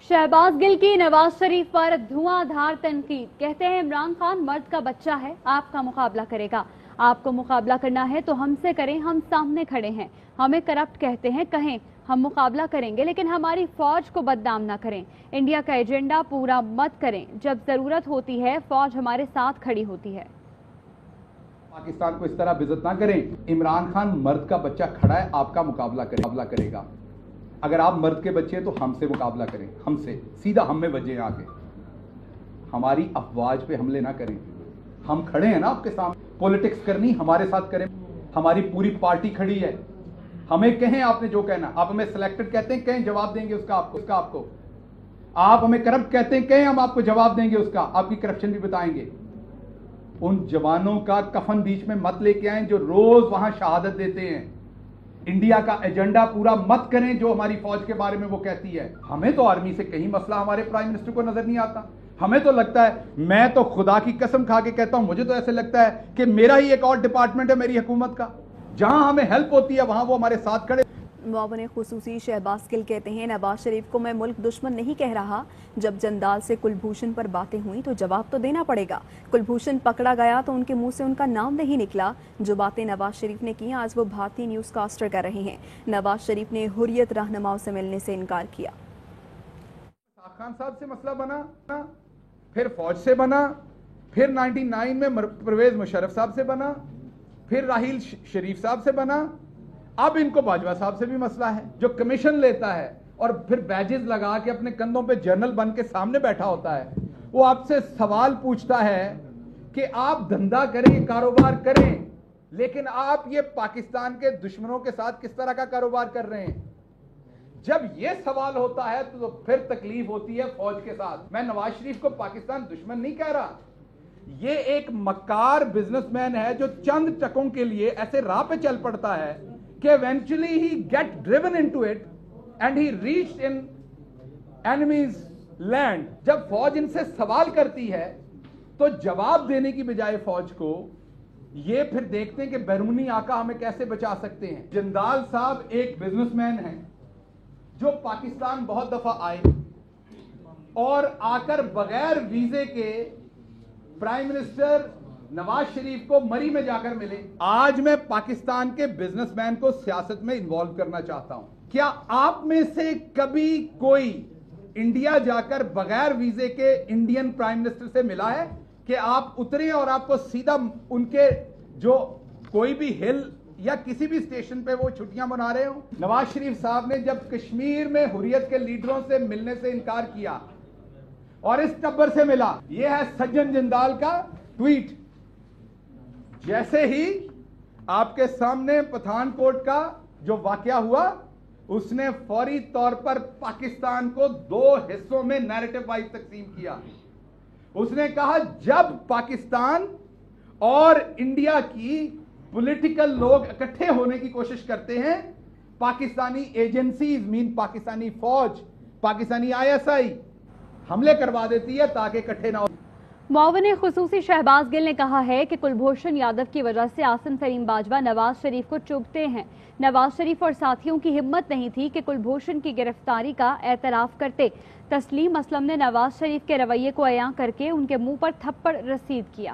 शहबाज गिल की नवाज शरीफ पर धुआंधार तनकीद। कहते हैं इमरान खान मर्द का बच्चा है, आपका मुकाबला करेगा। आपको मुकाबला करना है तो हमसे करें, हम सामने खड़े हैं। हमें करप्ट कहते हैं, कहें, हम मुकाबला करेंगे, लेकिन हमारी फौज को बदनाम ना करें। इंडिया का एजेंडा पूरा मत करें। जब जरूरत होती है फौज हमारे साथ खड़ी होती है। पाकिस्तान को इस तरह बेइज्जत ना करें। इमरान खान मर्द का बच्चा खड़ा है, आपका मुकाबला करेगा। अगर आप मर्द के बच्चे हैं तो हमसे मुकाबला करें, हमसे सीधा हम में वजह आके हमारी अफवाज पे हमले ना करें। हम खड़े हैं ना आपके सामने। पॉलिटिक्स करनी हमारे साथ करें, हमारी पूरी पार्टी खड़ी है। हमें कहें आपने जो कहना, आप हमें सिलेक्टेड कहते हैं, कहें जवाब देंगे उसका आपको। आप हमें करप्ट कहते हैं, कहें हम आपको जवाब देंगे उसका, आपकी करप्शन भी बताएंगे। उन जवानों का कफन बीच में मत लेके आए जो रोज वहां शहादत देते हैं। इंडिया का एजेंडा पूरा मत करें जो हमारी फौज के बारे में वो कहती है। हमें तो आर्मी से कहीं मसला हमारे प्राइम मिनिस्टर को नजर नहीं आता। हमें तो लगता है, मैं तो खुदा की कसम खा के कहता हूं, मुझे तो ऐसे लगता है कि मेरा ही एक और डिपार्टमेंट है मेरी हुकूमत का, जहां हमें हेल्प होती है वहां वो हमारे साथ खड़े। मुआविन खुसूसी शहबाज गिल कहते हैं, नवाज शरीफ को मैं मुल्क दुश्मन नहीं कह रहा। जब जंदाल से कुलभूषण पर बातें हुई तो जवाब तो देना पड़ेगा। कुलभूषण पकड़ा गया तो उनके मुंह से उनका नाम नहीं निकला। जो बातें नवाज शरीफ ने की आज वो भारतीय न्यूज कास्टर कर रहे हैं। नवाज शरीफ ने हुर्रियत रहनुमाओं से मिलने से इनकार किया। खान साहब से मसला बना, फिर फौज से बना, फिर 99 में परवेज मुशर्रफ साहब से बना, फिर राहील शरीफ साहब से बना, अब इनको बाजवा साहब से भी मसला है। जो कमीशन लेता है और फिर बैजेस लगा के अपने कंधों पे जनरल बन के सामने बैठा होता है, वो आपसे सवाल पूछता है कि आप धंधा करें, कारोबार करें, लेकिन आप ये पाकिस्तान के दुश्मनों के साथ किस तरह का कारोबार कर रहे हैं। जब ये सवाल होता है तो फिर तकलीफ होती है फौज के साथ। मैं नवाज शरीफ को पाकिस्तान दुश्मन नहीं कह रहा, ये एक मक्कार बिजनेसमैन है जो चंद टकों के लिए ऐसे राह पे चल पड़ता है कि eventually he get driven into it and he reached in enemy's land। जब फौज इनसे सवाल करती है तो जवाब देने की बजाय फौज को ये फिर देखते हैं कि बैरूनी आका हमें कैसे बचा सकते हैं। जंदाल साहब एक बिजनेसमैन हैं जो पाकिस्तान बहुत दफा आए और आकर बगैर वीजे के प्राइम मिनिस्टर नवाज शरीफ को मरी में जाकर मिले। आज मैं पाकिस्तान के बिजनेसमैन को सियासत में इन्वॉल्व करना चाहता हूं। क्या आप में से कभी कोई इंडिया जाकर बगैर वीजे के इंडियन प्राइम मिनिस्टर से मिला है कि आप उतरे और आपको सीधा उनके जो कोई भी हिल या किसी भी स्टेशन पे वो छुट्टियां मना रहे हो। नवाज शरीफ साहब ने जब कश्मीर में हुर्रियत के लीडरों से मिलने से इनकार किया और इस टब्बर से मिला, यह है सज्जन जिंदाल का ट्वीट। जैसे ही आपके सामने पठानकोट का जो वाकया हुआ, उसने फौरी तौर पर पाकिस्तान को दो हिस्सों में नैरेटिव वाइज तकसीम किया। उसने कहा जब पाकिस्तान और इंडिया की पॉलिटिकल लोग इकट्ठे होने की कोशिश करते हैं, पाकिस्तानी एजेंसीज मीन पाकिस्तानी फौज, पाकिस्तानी ISI हमले करवा देती है ताकि इकट्ठे ना हो। मुआविन खुसूसी शहबाज गिल ने कहा है कि कुलभूषण यादव की वजह से आसिम सलीम बाजवा नवाज शरीफ को चुभते हैं। नवाज शरीफ और साथियों की हिम्मत नहीं थी कि कुलभूषण की गिरफ्तारी का एतराफ करते। तस्लीम असलम ने नवाज शरीफ के रवैये को अयां करके उनके मुंह पर थप्पड़ रसीद किया।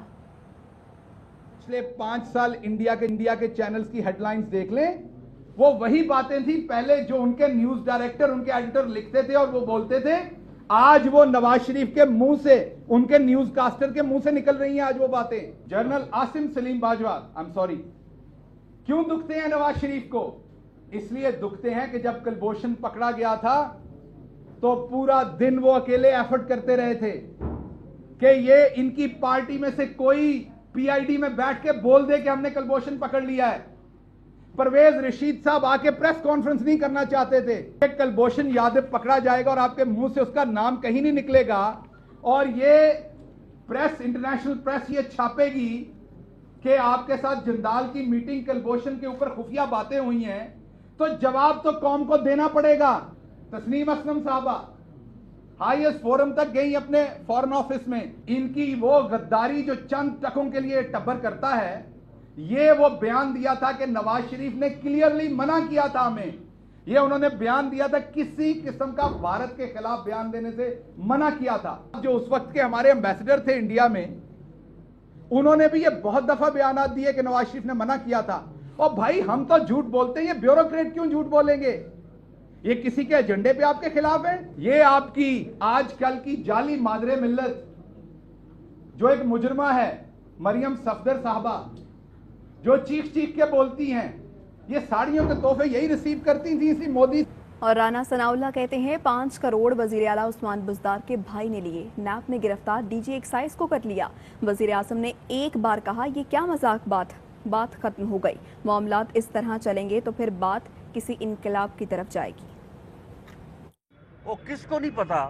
पिछले 5 साल इंडिया के चैनल्स की हेडलाइंस देख लें, वो वही बातें थी पहले जो उनके न्यूज डायरेक्टर, उनके एडिटर लिखते थे और वो बोलते थे। आज वो नवाज शरीफ के मुंह से, उनके न्यूज कास्टर के मुंह से निकल रही हैं आज वो बातें। General Asim Salim Bajwa, I am sorry, क्यों दुखते हैं नवाज शरीफ को? इसलिए दुखते हैं कि जब कुलभूषण पकड़ा गया था तो पूरा दिन वो अकेले एफर्ट करते रहे थे कि ये इनकी पार्टी में से कोई PID में बैठ के बोल दे कि हमने कुलभूषण पकड़ लिया है। परवेज रशीद साहब आके प्रेस कॉन्फ्रेंस नहीं करना चाहते थे। कुलभूषण यादव पकड़ा जाएगा और आपके मुंह से उसका नाम कहीं नहीं निकलेगा और ये प्रेस, इंटरनेशनल प्रेस ये छापेगी कि आपके साथ जंदाल की मीटिंग, कुलभूषण के ऊपर खुफिया बातें हुई हैं, तो जवाब तो कौम को देना पड़ेगा। तस्लीम असलम साहबा हाईएस्ट फोरम तक गई अपने फॉरेन ऑफिस में। इनकी वो गद्दारी जो चंद टकों के लिए टब्बर करता है, ये वो बयान दिया था कि नवाज शरीफ ने क्लियरली मना किया था हमें یہ انہوں نے بیان دیا تھا, کسی قسم کا بھارت کے خلاف بیان دینے سے منع کیا تھا. جو اس وقت کے ہمارے ایمبیسڈر تھے انڈیا میں, انہوں نے بھی یہ بہت دفعہ بیانات دیے کہ نواز شریف نے منع کیا تھا. اور بھائی ہم تو جھوٹ بولتے ہیں, یہ بیوروکریٹ کیوں جھوٹ بولیں گے؟ یہ کسی کے ایجنڈے پہ آپ کے خلاف ہیں؟ یہ آپ کی آج کل کی جعلی مادر ملت جو ایک مجرمہ ہے مریم صفدر صاحبہ, جو چیخ چیخ کے بولتی ہیں, یہ ساڑیوں کے تحفے یہی ریسیو کرتی تھیں اسی مودی. اور رانا ثناء اللہ کہتے ہیں 5 کروڑ وزیر اعلیٰ عثمان بزدار کے بھائی نے لیے, نیب نے گرفتار ڈی جی ایکسائز کو کر لیا. وزیر اعظم نے ایک بار کہا یہ کیا مذاق بات ختم ہو گئی, معاملات اس طرح چلیں گے تو پھر بات کسی انقلاب کی طرف جائے گی. وہ کس کو نہیں پتا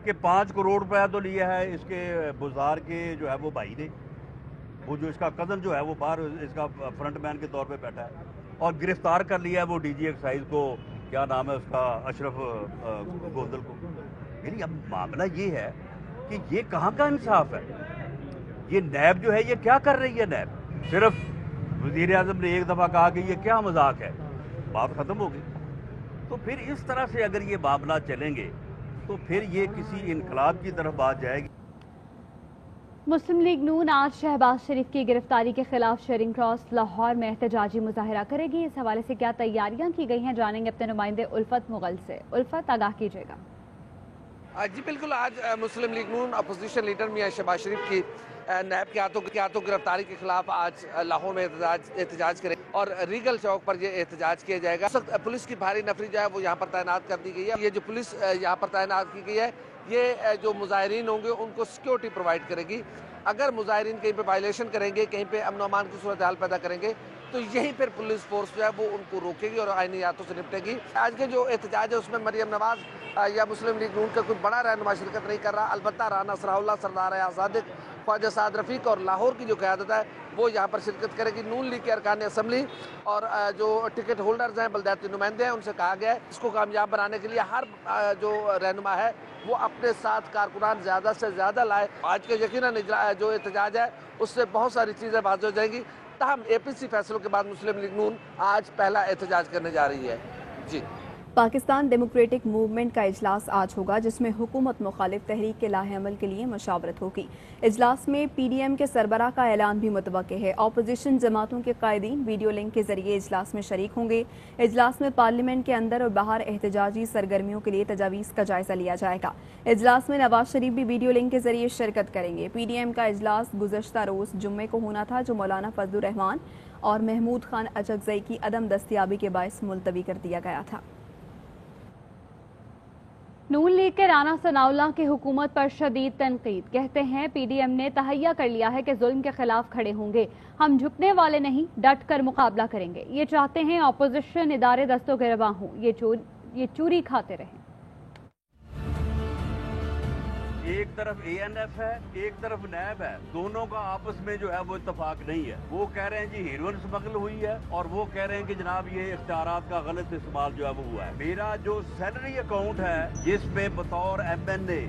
کہ 5 کروڑ روپیہ تو لیا ہے اس کے بزدار کے جو ہے وہ بھائی نے, وہ جو اس کا کزن جو ہے وہ باہر اس کا فرنٹ مین کے طور پہ بیٹھا ہے, اور گرفتار کر لیا ہے وہ ڈی جی ایکسائز کو, کیا نام ہے اس کا, اشرف گوندل کو. یعنی اب معاملہ یہ ہے کہ یہ کہاں کا انصاف ہے؟ یہ نیب جو ہے یہ کیا کر رہی ہے؟ نیب صرف وزیر اعظم نے ایک دفعہ کہا کہ یہ کیا مذاق ہے, بات ختم ہو گئی. تو پھر اس طرح سے اگر یہ معاملات چلیں گے تو پھر یہ کسی انقلاب کی طرف بات جائے گی. مسلم لیگ نون آج شہباز شریف کی گرفتاری کے خلاف شیرنگ کراس لاہور میں احتجاجی مظاہرہ کرے گی. اس حوالے سے کیا تیاریاں کی گئی ہیں جانیں گے اپنے نمائندے الفت مغل سے. الفت, آگاہ کیجیے گا. جی بالکل, آج مسلم لیگ نون اپوزیشن لیڈر میاں شہباز شریف کی نیب کے ہاتھوں گرفتاری کے خلاف آج لاہور میں احتجاج کرے اور ریگل چوک پر یہ احتجاج کیا جائے گا. پولیس کی بھاری نفری جو ہے وہ یہاں پر تعینات کر دی گئی ہے. یہ جو پولیس یہاں پر تعینات کی گئی ہے یہ جو مظاہرین ہوں گے ان کو سیکیورٹی پرووائڈ کرے گی. اگر مظاہرین کہیں پہ وائلیشن کریں گے, کہیں پہ امن و امان کی صورتحال پیدا کریں گے تو یہیں پھر پولیس فورس جو ہے وہ ان کو روکے گی اور آئینی ہاتھوں سے نپٹے گی. آج کے جو احتجاج ہے اس میں مریم نواز یا مسلم لیگ نون کا کوئی بڑا رہنما شرکت نہیں کر رہا, البتہ رانا ثناء اللہ, سردار اعظم صادق, خواجہ سعد رفیق اور لاہور کی جو قیادت ہے وہ یہاں پر شرکت کرے گی. نون لیگ کے ارکان اسمبلی اور جو ٹکٹ ہولڈرز ہیں, بلدیاتی نمائندے ہیں, ان سے کہا گیا ہے اس کو کامیاب بنانے کے لیے ہر جو رہنما ہے وہ اپنے ساتھ کارکنان زیادہ سے زیادہ لائے. آج کے یقیناً جو احتجاج ہے اس سے بہت ساری چیزیں واضح ہو جائیں گی. تاہم اے پی سی فیصلوں کے بعد مسلم لیگ نون آج پہلا احتجاج کرنے جا رہی ہے. جی, پاکستان ڈیموکریٹک موومنٹ کا اجلاس آج ہوگا جس میں حکومت مخالف تحریک کے لاہ عمل کے لیے مشاورت ہوگی. اجلاس میں پی ڈی ایم کے سربراہ کا اعلان بھی متوقع ہے. اپوزیشن جماعتوں کے قائدین ویڈیو لنک کے ذریعے اجلاس میں شریک ہوں گے. اجلاس میں پارلیمنٹ کے اندر اور باہر احتجاجی سرگرمیوں کے لیے تجاویز کا جائزہ لیا جائے گا. اجلاس میں نواز شریف بھی ویڈیو لنک کے ذریعے شرکت کریں گے. پی ڈی ایم کا اجلاس گزشتہ روز جمعے کو ہونا تھا جو مولانا فضل الرحمان اور محمود خان اچکزئی کی عدم دستیابی کے باعث ملتوی کر دیا گیا تھا. نون لیگ کے رانا ثناء اللہ کی حکومت پر شدید تنقید. کہتے ہیں پی ڈی ایم نے تہیہ کر لیا ہے کہ ظلم کے خلاف کھڑے ہوں گے. ہم جھکنے والے نہیں, ڈٹ کر مقابلہ کریں گے. یہ چاہتے ہیں اپوزیشن ادارے دستوں گرباں ہوں, یہ چوری کھاتے رہیں. ایک طرف اے این ایف ہے, ایک طرف نیب ہے, دونوں کا آپس میں جو ہے وہ اتفاق نہیں ہے. وہ کہہ رہے ہیں جی ہیروئن سمگل ہوئی ہے اور وہ کہہ رہے ہیں کہ جناب یہ اختیارات کا غلط استعمال جو ہے وہ ہوا ہے. میرا جو سیلری اکاؤنٹ ہے جس میں بطور ایم این اے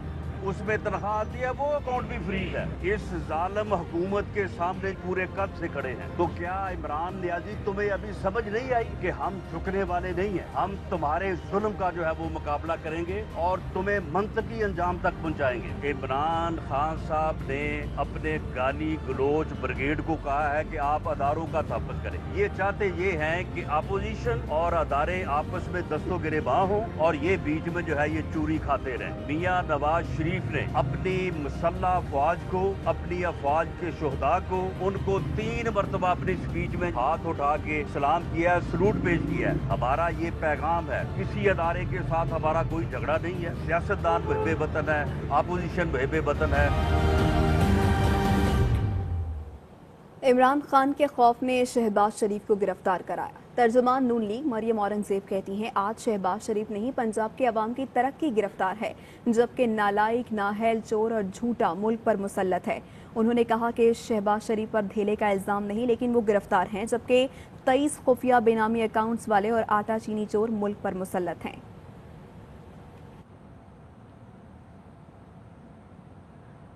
اس میں تنخواہ آتی ہے وہ اکاؤنٹ بھی فریز ہے. اس ظالم حکومت کے سامنے پورے قد سے کھڑے ہیں. تو کیا عمران نیازی تمہیں ابھی سمجھ نہیں آئی کہ ہم جھکنے والے نہیں ہیں؟ ہم تمہارے ظلم کا جو ہے وہ مقابلہ کریں گے اور تمہیں منطقی انجام تک پہنچائیں گے. عمران خان صاحب نے اپنے گالی گلوچ بریگیڈ کو کہا ہے کہ آپ اداروں کا تحفظ کریں. یہ چاہتے یہ ہیں کہ اپوزیشن اور ادارے آپس میں دستوں گریباں ہوں اور یہ بیچ میں جو ہے یہ چوری کھاتے رہیں. میاں نواز شریف نے اپنی مسلح افواج کو, اپنی افواج کے شہداء کو, ان کو 3 مرتبہ اپنی سپیچ میں ہاتھ اٹھا کے سلام کیا ہے, سلوٹ پیش کیا ہے. ہمارا یہ پیغام ہے, کسی ادارے کے ساتھ ہمارا کوئی جھگڑا نہیں ہے. سیاستدان محب وطن ہے, اپوزیشن محب وطن ہے. عمران خان کے خوف نے شہباز شریف کو گرفتار کرایا. ترجمان نون لیگ مریم اورنگزیب کہتی ہیں آج شہباز شریف نہیں پنجاب کے عوام کی ترقی گرفتار ہے, جبکہ نالائق, نااہل, چور اور جھوٹا ملک پر مسلط ہے. انہوں نے کہا کہ شہباز شریف پر دھیلے کا الزام نہیں لیکن وہ گرفتار ہیں, جبکہ 23 خفیہ بے نامی اکاؤنٹس والے اور آٹا چینی چور ملک پر مسلط ہیں.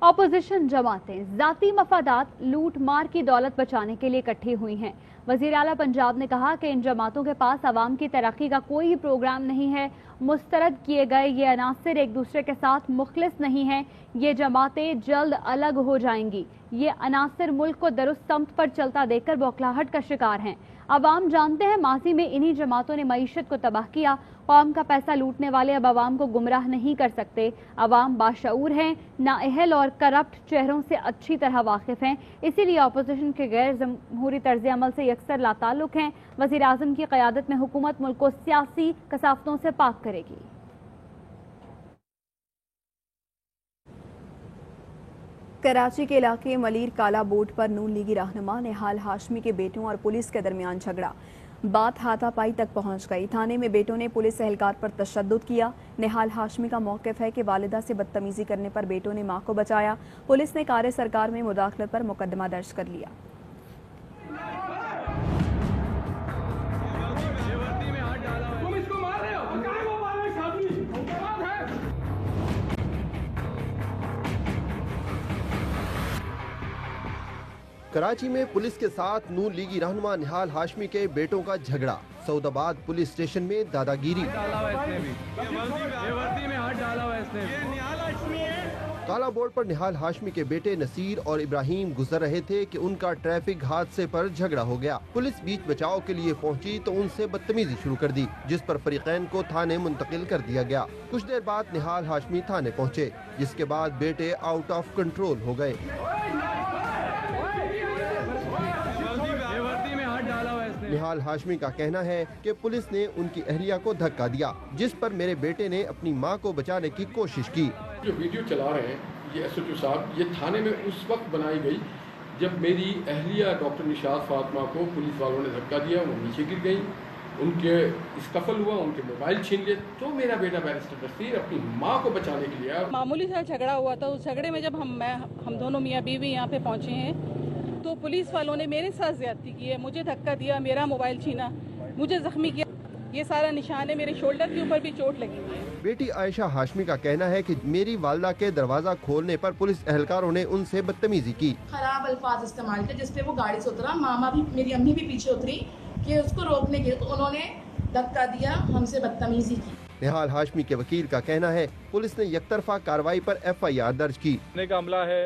अपोजिशन जमातें जाती मफादात लूट मार की दौलत बचाने के लिए इकट्ठी हुई हैं। वजीर आला पंजाब ने कहा कि इन जमातों के पास आवाम की तरक्की का कोई प्रोग्राम नहीं है। मुस्तरद किए गए ये अनासर एक दूसरे के साथ मुखलिस नहीं हैं। ये जमातें जल्द अलग हो जाएंगी। ये अनासर मुल्क को दुरुस्त समत पर चलता देखकर बौखलाहट का शिकार हैं। अवाम जानते हैं माजी में इन्हीं जमातों ने मईशत को तबाह किया। कौम का पैसा लूटने वाले अब अवाम को गुमराह नहीं कर सकते। अवाम बाशऊर हैं, नाअहल और करप्ट चेहरों से अच्छी तरह वाकिफ हैं। इसीलिए अपोजिशन के गैर जमहूरी तर्ज अमल से यकसर लाताल्लुक हैं। वज़ीर आज़म की क़यादत में हुकूमत मुल्क को सियासी कसावतों से पाक करेगी। कराची के इलाके मलीर काला बोर्ड पर नून लीगी रहनुमा निहाल हाशमी के बेटों और पुलिस के दरमियान झगड़ा, बात हाथापाई तक पहुंच गई। थाने में बेटों ने पुलिस एहलकार पर तशद्दुद किया। निहाल हाशमी का मौक़िफ़ है कि वालिदा से बदतमीज़ी करने पर बेटों ने मां को बचाया। पुलिस ने कार सरकार में मुदाखलत पर मुकदमा दर्ज कर लिया। कराची में पुलिस के साथ नून लीगी रहनुमा निहाल हाशमी के बेटों का झगड़ा, सऊदाबाद पुलिस स्टेशन में दादागिरी। काला बोर्ड पर निहाल हाशमी के बेटे नसीर और इब्राहिम गुजर रहे थे कि उनका ट्रैफिक हादसे पर झगड़ा हो गया। पुलिस बीच बचाव के लिए पहुंची तो उनसे बदतमीजी शुरू कर दी, जिस पर फरीकैन को थाने मुंतकिल कर दिया गया। कुछ देर बाद निहाल हाशमी थाने पहुंचे, जिसके बाद बेटे आउट ऑफ कंट्रोल हो गए। निहाल हाशमी का कहना है कि पुलिस ने उनकी अहलिया को धक्का दिया, जिस पर मेरे बेटे ने अपनी मां को बचाने की कोशिश की। जो वीडियो चला रहे हैं ये SHO साहब, ये थाने में उस वक्त बनाई गई जब मेरी अहलिया डॉक्टर निशात फातिमा को पुलिस वालों ने धक्का दिया, वो नीचे गिर गई, उनके स्कफल हुआ, उनके मोबाइल छीन लिए, तो मेरा बेटा बैरिस्टर नसीर अपनी माँ को बचाने के लिए। मामूली सा झगड़ा हुआ था। उस झगड़े में जब हम दोनों मियाँ बीवी यहाँ पे पहुँचे हैं तो पुलिस वालों ने मेरे साथ ज्यादती की है, मुझे धक्का दिया, मेरा मोबाइल छीना, मुझे जख्मी किया। ये सारा निशान है, मेरे शोल्डर के ऊपर भी चोट लगी हुई है। बेटी आयशा हाशमी का कहना है कि मेरी वालदा के दरवाजा खोलने पर पुलिस एहलकारों ने उनसे बदतमीजी की, खराब अल्फाज इस्तेमाल किए, जिसपे वो गाड़ी से उतरा। मामा भी, मेरी अम्मी भी पीछे उतरी कि उसको रोकने के, तो उन्होंने धक्का दिया, हमसे बदतमीजी की। निहाल हाशमी के वकील का कहना है पुलिस ने यकतरफा कार्रवाई पर FIR दर्ज की। का हमला है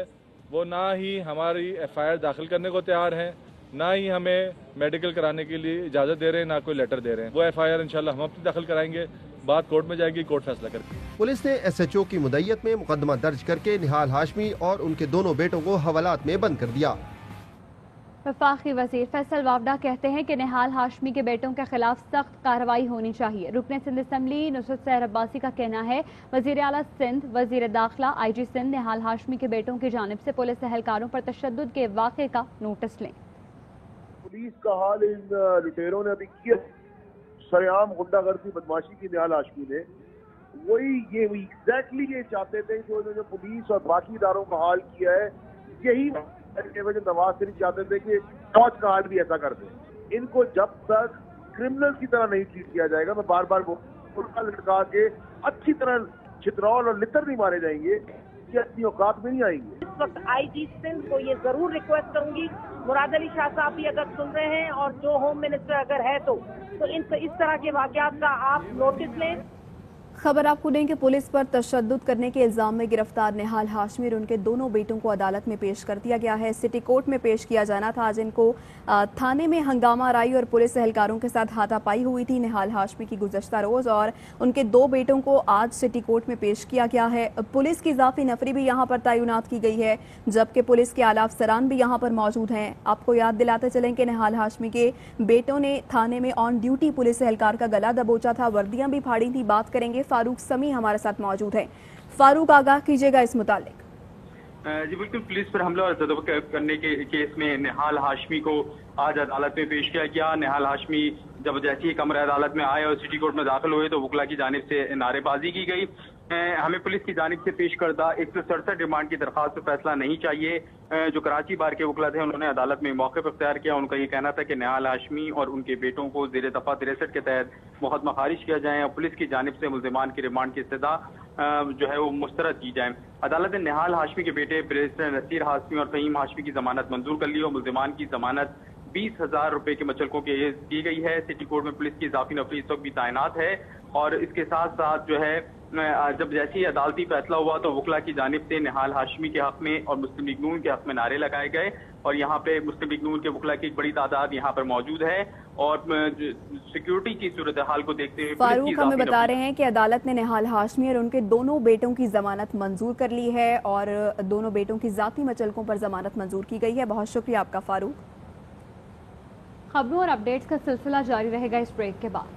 वो ना ही हमारी FIR दाखिल करने को तैयार हैं, ना ही हमें मेडिकल कराने के लिए इजाज़त दे रहे हैं, ना कोई लेटर दे रहे हैं। वो FIR इंशाल्लाह हम अपनी दाखिल कराएंगे, बात कोर्ट में जाएगी, कोर्ट फैसला करके। पुलिस ने SHO की मुद्दत में मुकदमा दर्ज करके निहाल हाशमी और उनके दोनों बेटों को हवालात में बंद कर दिया। वफाकी वजीर फैसल वावडा कहते हैं कि निहाल हाशमी के बेटों के खिलाफ सख्त कार्रवाई होनी चाहिए। रुकने सिंध असम्बली नुसरत सहर अब्बासी का कहना है वजीर आला सिंध, वजीर दाखिला, IG सिंध निहाल हाशमी के बेटों की जानिब से पुलिस एहलकारों पर तशद्दुद के वाक़े का नोटिस लें। पुलिस का हाल इन लुटेरों ने अभी किया, सरेआम गुंडागर्दी बदमाशी की निहाल हाशमी ने, वही ये एग्जैक्टली ये चाहते थे जो पुलिस और बाकी इदारों का हाल किया है, यही नवाज शरीफ चाहते थे कि फौज का हाल भी ऐसा कर दे। इनको जब तक क्रिमिनल की तरह नहीं ट्रीट किया जाएगा, मैं बार बार बोलूंगा, लटका के अच्छी तरह छितरौल और लितर नहीं मारे जाएंगे, ये अपनी औकात में नहीं आएंगे। इस वक्त IG सिंध को ये जरूर रिक्वेस्ट करूंगी, मुराद अली शाह साहब भी अगर सुन रहे हैं और जो होम मिनिस्टर अगर है तो इस तरह के वाकयात का आप नोटिस लें। खबर आपको दें कि पुलिस पर तशद्दुद करने के इल्जाम में गिरफ्तार निहाल हाशमी और उनके दोनों बेटों को अदालत में पेश कर दिया गया है। सिटी कोर्ट में पेश किया जाना था। आज इनको थाने में हंगामा राई और पुलिस एहलकारों के साथ हाथापाई हुई थी। निहाल हाशमी की गुज़श्ता रोज और उनके दो बेटों को आज सिटी कोर्ट में पेश किया गया है। पुलिस की इजाफी नफरी भी यहाँ पर तैनात की गई है, जबकि पुलिस के आला अफसरान भी यहाँ पर मौजूद हैं। आपको याद दिलाते चलें कि निहाल हाशमी के बेटों ने थाने में ऑन ड्यूटी पुलिस एहलकार का गला दबोचा था, वर्दियां भी फाड़ी थी। बात करेंगे फारूक समी हमारे साथ मौजूद है। फारूक, आगाह कीजिएगा इस मुतालिक। जी बिल्कुल, पुलिस पर हमला और तदब्बर करने के केस में निहाल हाशमी को आज अदालत में पेश किया गया। निहाल हाशमी जब जैसे ही कमरा अदालत में आए और सिटी कोर्ट में दाखिल हुए तो वकला की जानिब से नारेबाजी की गई। हमें पुलिस की जानिब से पेश करदा 167 रिमांड की दरखास्त पर फैसला नहीं चाहिए। जो कराची बार के वकला थे उन्होंने अदालत में मौक़िफ़ इख्तियार किया। उनका ये कहना था कि निहाल हाशमी और उनके बेटों को ज़ेर दफ़ा 63 के तहत मुक़दमा खारिज किया जाए और पुलिस की जानिब से मुल्ज़िमान की रिमांड की इस्तदा जो है वो मुस्तरद की जाए। अदालत ने निहाल हाशमी के बेटे बैरिस्टर नसीर हाशमी और फहीम हाशमी की जमानत मंजूर कर ली और मुल्जिमान की जमानत 20,000 रुपए के मुचलकों के की गई है। सिटी कोर्ट में पुलिस की इजाफी नफरी इस वक्त भी तैनात है और इसके साथ साथ जो है जब जैसे ही अदालती फैसला हुआ तो वकला की जानिब से निहाल हाशमी के हक में और मुस्लिम लीग नून के हक में नारे लगाए गए और यहाँ पे मुस्लिम लीग नून के वकला की एक बड़ी तादाद यहाँ पर मौजूद है और सिक्योरिटी की सूरत हाल को देखते हुए फारूक हमें बता रहे हैं कि अदालत ने निहाल हाशमी और उनके दोनों बेटों की जमानत मंजूर कर ली है और दोनों बेटों की जाती मचलकों पर जमानत मंजूर की गई है। बहुत शुक्रिया आपका फारूक। खबरों और अपडेट्स का सिलसिला जारी रहेगा इस ब्रेक के बाद।